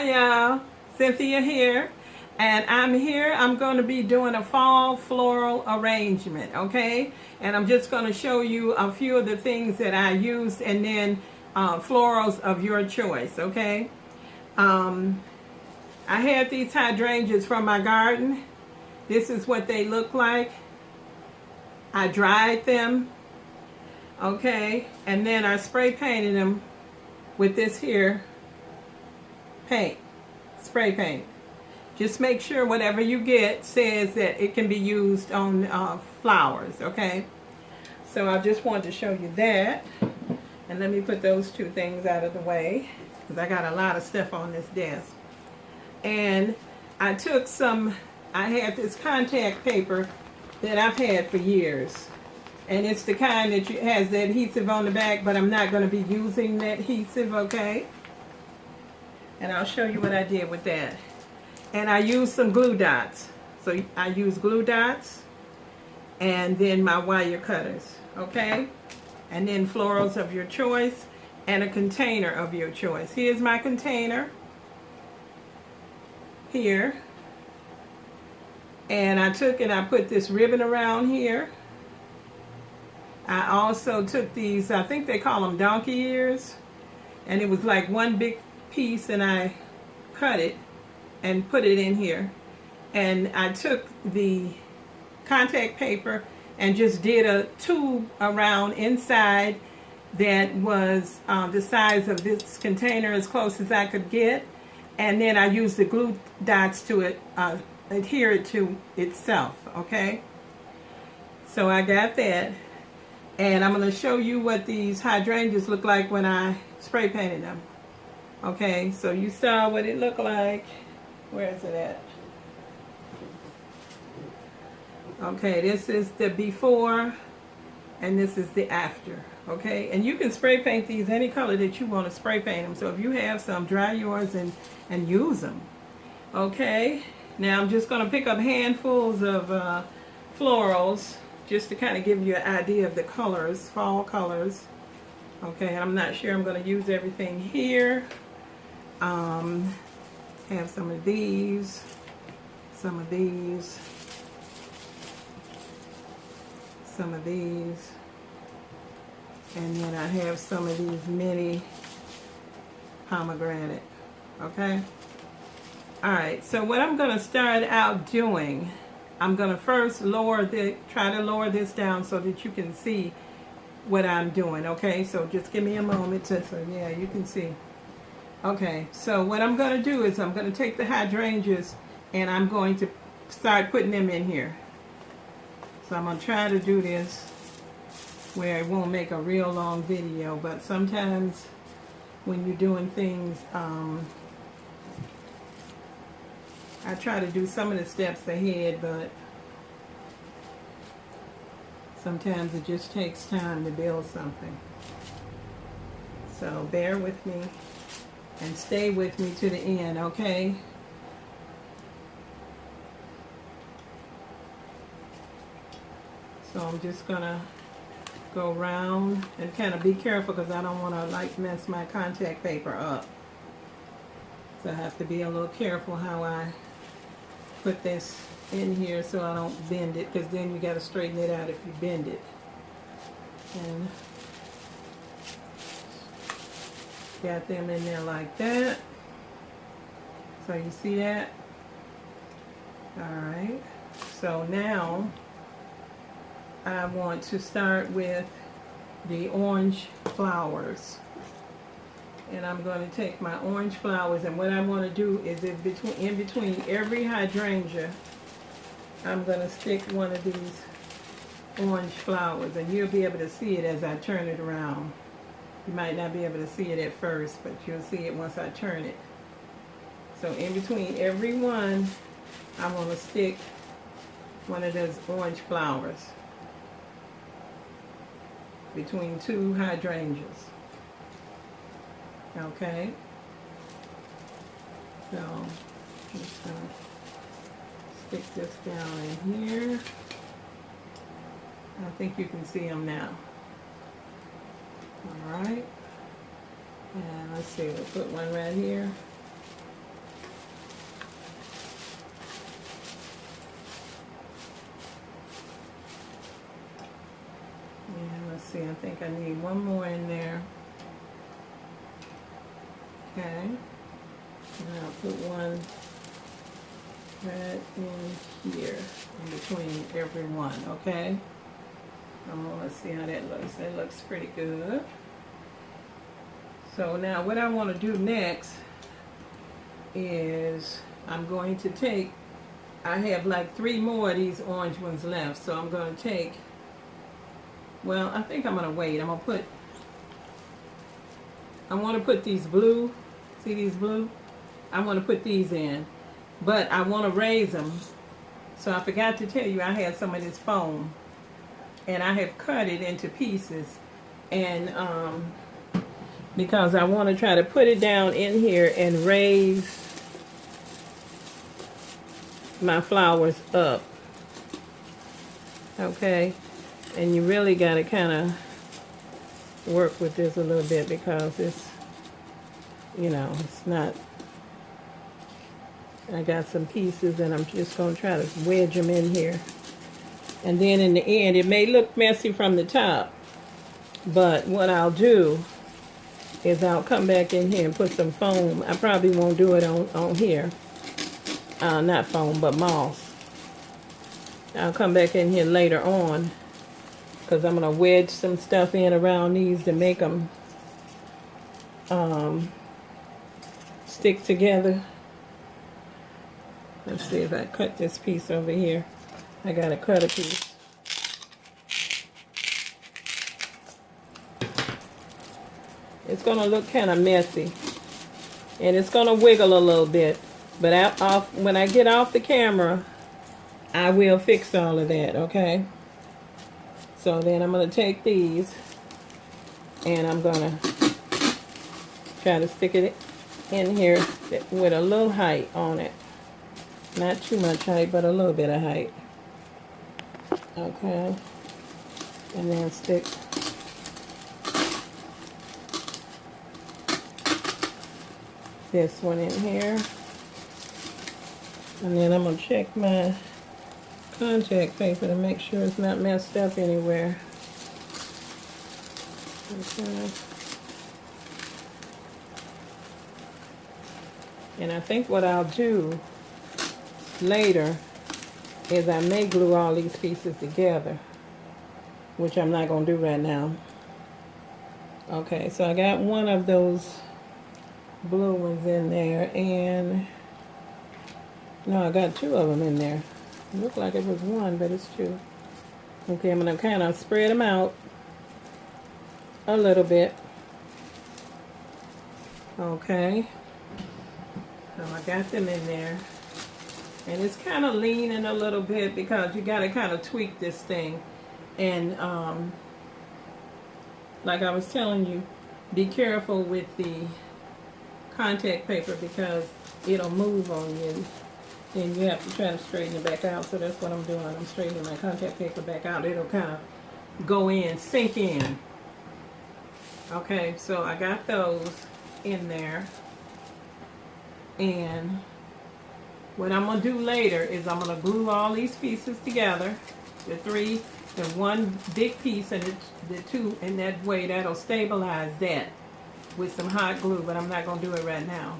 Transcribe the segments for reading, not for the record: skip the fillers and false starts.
Hi y'all, Cynthia here, and I'm going to be doing a fall floral arrangement, okay? And I'm just going to show you a few of the things that I used, and then florals of your choice, okay? I had these hydrangeas from my garden. This is what they look like. I dried them, okay? And then I spray painted them with this here paint, spray paint. Just make sure whatever you get says that it can be used on flowers, okay? So I just wanted to show you that. And let me put those two things out of the way, because I got a lot of stuff on this desk. And I took I had this contact paper that I've had for years. And it's the kind that has the adhesive on the back, but I'm not going to be using that adhesive, okay? And I'll show you what I did with that. And I used some glue dots. So I used glue dots and then my wire cutters, okay? And then florals of your choice and a container of your choice. Here's my container here. And I took and I put this ribbon around here. I also took these, I think they call them donkey ears. And it was like one big piece, and I cut it and put it in here. And I took the contact paper and just did a tube around inside that was the size of this container, as close as I could get. And then I used the glue dots to adhere it to itself, okay? So I got that. And I'm going to show you what these hydrangeas look like when I spray painted them. Okay, so you saw what it looked like. Where is it at? Okay, this is the before and this is the after. Okay, and you can spray paint these any color that you want to spray paint them. So if you have some, dry yours and use them. Okay, now I'm just going to pick up handfuls of florals just to kind of give you an idea of the colors, fall colors. Okay, I'm not sure I'm going to use everything here. Have some of these, some of these, some of these, and then I have some of these mini pomegranate. Okay. All right. So what I'm going to start out doing, I'm going to first try to lower this down so that you can see what I'm doing. Okay. So just give me a moment so yeah, you can see. Okay, so what I'm going to do is I'm going to take the hydrangeas and I'm going to start putting them in here. So I'm going to try to do this where it won't make a real long video, but sometimes when you're doing things, I try to do some of the steps ahead, but sometimes it just takes time to build something. So bear with me. And stay with me to the end, okay? So I'm just gonna go around and kind of be careful because I don't want to like mess my contact paper up. So I have to be a little careful how I put this in here so I don't bend it, because then you got to straighten it out if you bend it. And got them in there like that. So you see that? Alright. So now I want to start with the orange flowers. And I'm going to take my orange flowers, and what I want to do is in between every hydrangea, I'm going to stick one of these orange flowers, and you'll be able to see it as I turn it around. You might not be able to see it at first, but you'll see it once I turn it. So in between every one, I'm going to stick one of those orange flowers between two hydrangeas. Okay. So I'm just going to stick this down in here. I think you can see them now. Alright, and let's see, we'll put one right here. see, I think I need one more in there. Okay. And I'll put one right in here, in between every one, okay? Let's see how that looks. That looks pretty good. So now what I want to do next is I'm going to take, I have like 3 more of these orange ones left, so I'm going to take, well, I think I'm going to wait. I want to put these blue, see these blue? I want to put these in, but I want to raise them. So I forgot to tell you I had some of this foam, and I have cut it into pieces, and because I want to try to put it down in here and raise my flowers up. Okay, and you really got to kind of work with this a little bit because it's, you know, it's not, I got some pieces and I'm just going to try to wedge them in here. And then in the end, it may look messy from the top, but what I'll do is I'll come back in here and put some foam. I probably won't do it on here. Not foam, but moss. I'll come back in here later on because I'm going to wedge some stuff in around these to make them stick together. Let's see if I cut this piece over here. I got to cut a piece. It's going to look kind of messy. And it's going to wiggle a little bit. But when I get off the camera, I will fix all of that, okay? So then I'm going to take these and I'm going to try to stick it in here with a little height on it. Not too much height, but a little bit of height. Okay. And then stick this one in here. And then I'm going to check my contact paper to make sure it's not messed up anywhere. Okay. And I think what I'll do later is I may glue all these pieces together, which I'm not going to do right now. Okay, so I got one of those blue ones in there, and no, I got 2 of them in there. It looked like it was 1, but it's 2. Okay, I'm going to kind of spread them out a little bit. Okay, so I got them in there. And it's kind of leaning a little bit because you got to kind of tweak this thing. And like I was telling you, be careful with the contact paper because it'll move on you. Then you have to try to straighten it back out. So that's what I'm doing. I'm straightening my contact paper back out. It'll kind of go in, sink in. Okay, so I got those in there. And what I'm going to do later is I'm going to glue all these pieces together, the 3, the 1 big piece and the 2, and that way that'll stabilize that with some hot glue, but I'm not going to do it right now.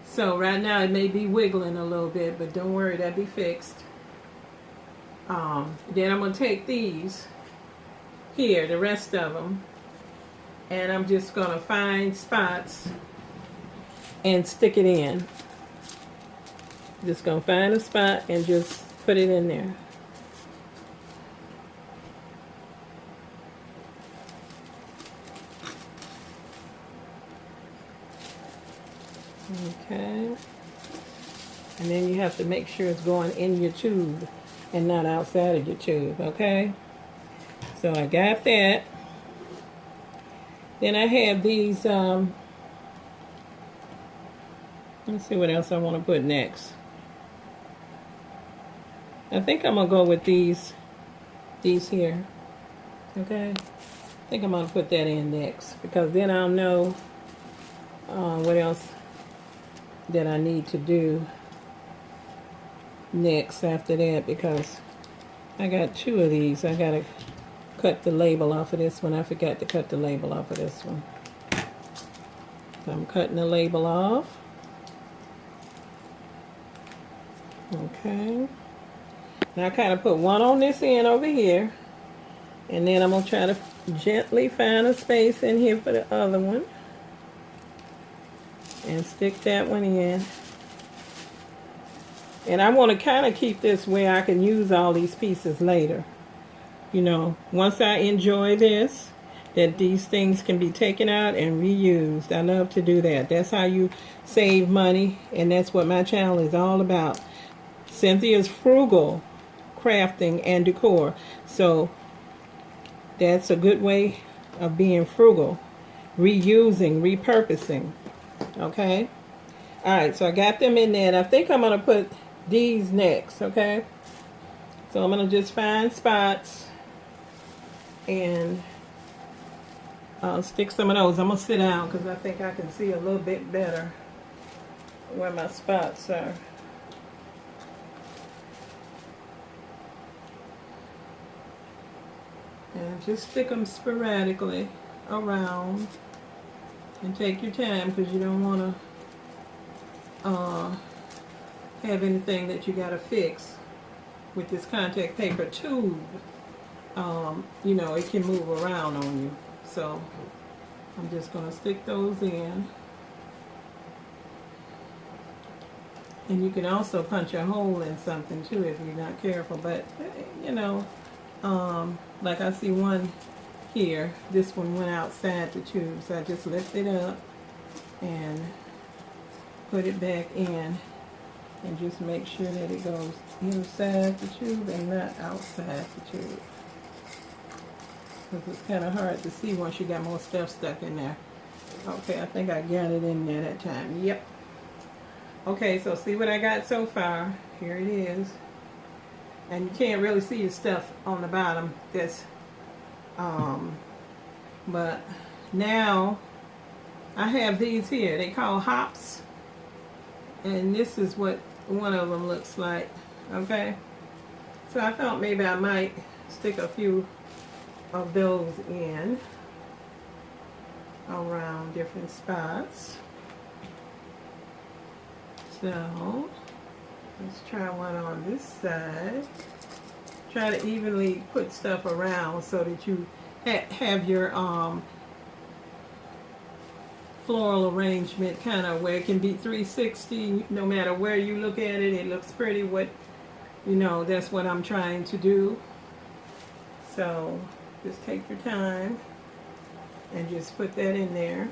So right now it may be wiggling a little bit, but don't worry, that'll be fixed. Then I'm going to take these here, the rest of them, and I'm just going to find spots and stick it in. Just gonna find a spot and just put it in there. Okay. And then you have to make sure it's going in your tube and not outside of your tube, okay? So I got that. Then I have these, let's see what else I want to put next. I think I'm going to go with these here, okay? I think I'm going to put that in next because then I'll know what else that I need to do next after that because I got 2 of these I got to cut the label off of this one. I forgot to cut the label off of this one. So I'm cutting the label off. Okay. Now I kind of put one on this end over here. And then I'm going to try to gently find a space in here for the other one. And stick that one in. And I want to kind of keep this where I can use all these pieces later. You know, once I enjoy this, that these things can be taken out and reused. I love to do that. That's how you save money, and that's what my channel is all about. Cynthia's Frugal Crafting and Decor. So that's a good way of being frugal. Reusing, repurposing. Okay? Alright, so I got them in there, and I think I'm going to put these next, okay? So I'm going to just find spots and I'll stick some of those. I'm going to sit down because I think I can see a little bit better where my spots are. And just stick them sporadically around. And take your time because you don't want to have anything that you got to fix with this contact paper tube. You know, it can move around on you. So I'm just going to stick those in. And you can also punch a hole in something too if you're not careful. But, you know, like I see one here. This one went outside the tube. So I just lift it up and put it back in. And just make sure that it goes inside the tube and not outside the tube. Because it's kind of hard to see once you got more stuff stuck in there. Okay, I think I got it in there that time. Yep. Okay, so see what I got so far. Here it is. And you can't really see the stuff on the bottom. That's, but now I have these here. They call hops. And this is what one of them looks like. Okay. So I thought maybe I might stick a few of those in around different spots. So let's try one on this side. Try to evenly put stuff around so that you have your floral arrangement kind of where it can be 360. No matter where you look at it, it looks pretty. What, you know, that's what I'm trying to do. So just take your time and just put that in there.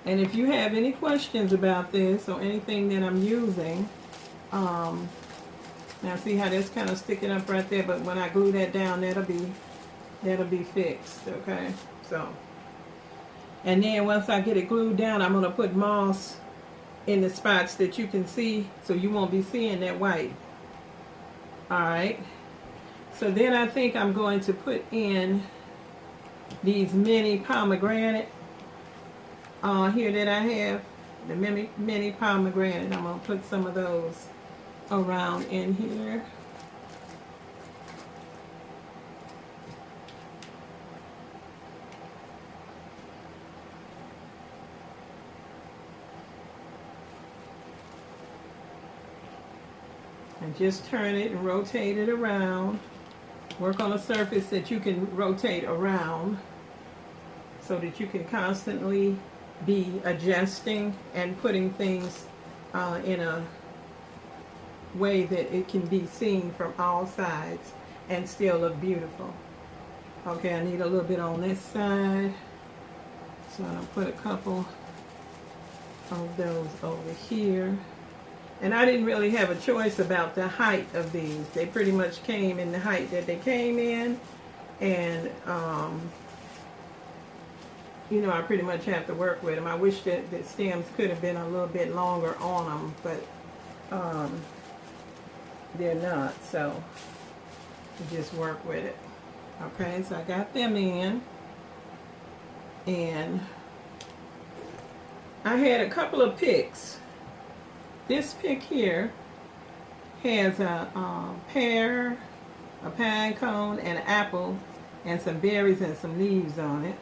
And if you have any questions about this or anything that I'm using, now see how that's kind of sticking up right there, but when I glue that down, that'll be fixed, okay? So, and then once I get it glued down, I'm going to put moss in the spots that you can see, so you won't be seeing that white. Alright, so then I think I'm going to put in these mini pomegranate here that I have, the mini pomegranate. I'm going to put some of those around in here. And just turn it and rotate it around. Work on a surface that you can rotate around so that you can constantly be adjusting and putting things in a way that it can be seen from all sides and still look beautiful. Okay, I need a little bit on this side, so I'll put a couple of those over here. And I didn't really have a choice about the height of these. They pretty much came in the height that they came in, and you know, I pretty much have to work with them. I wish that the stems could have been a little bit longer on them, but they're not, so just work with it. Okay, so I got them in, and I had a couple of picks. This pick here has a pear, a pine cone and an apple and some berries and some leaves on it.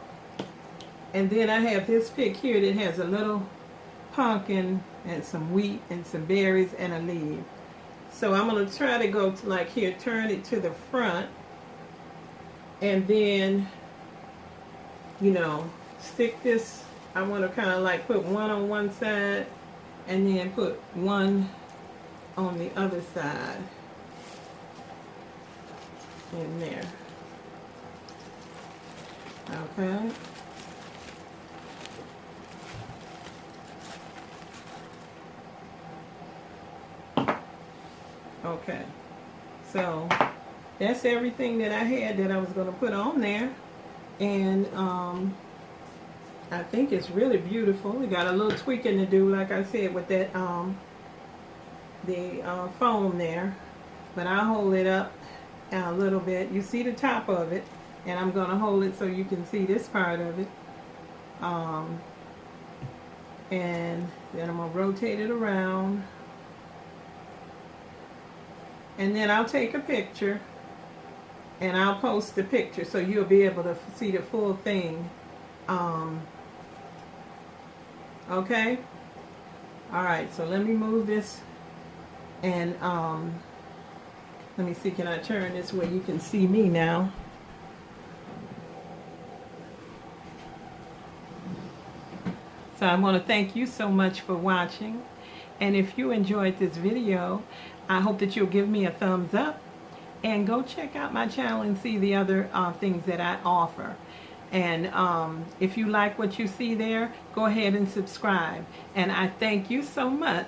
And then I have this pick here that has a little pumpkin and some wheat and some berries and a leaf. So I'm going to try to go to like here, turn it to the front, and then, you know, stick this. I want to kind of like put one on one side and then put one on the other side in there. Okay. Okay, so that's everything that I had that I was going to put on there, and I think it's really beautiful. We got a little tweaking to do, like I said, with that the foam there, but I'll hold it up a little bit. You see the top of it, and I'm going to hold it so you can see this part of it, and then I'm going to rotate it around. And then I'll take a picture and I'll post the picture so you'll be able to see the full thing. Okay? Alright, so let me move this and let me see, can I turn this where you can see me now? So I want to thank you so much for watching. And if you enjoyed this video, I hope that you'll give me a thumbs up and go check out my channel and see the other things that I offer. And if you like what you see there, go ahead and subscribe. And I thank you so much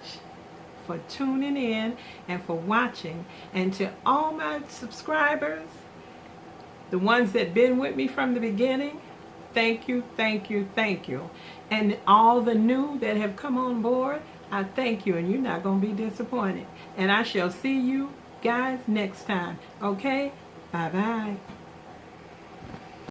for tuning in and for watching. And to all my subscribers, the ones that been with me from the beginning, thank you, thank you, thank you. And all the new that have come on board, I thank you, and you're not going to be disappointed. And I shall see you guys next time. Okay? Bye-bye.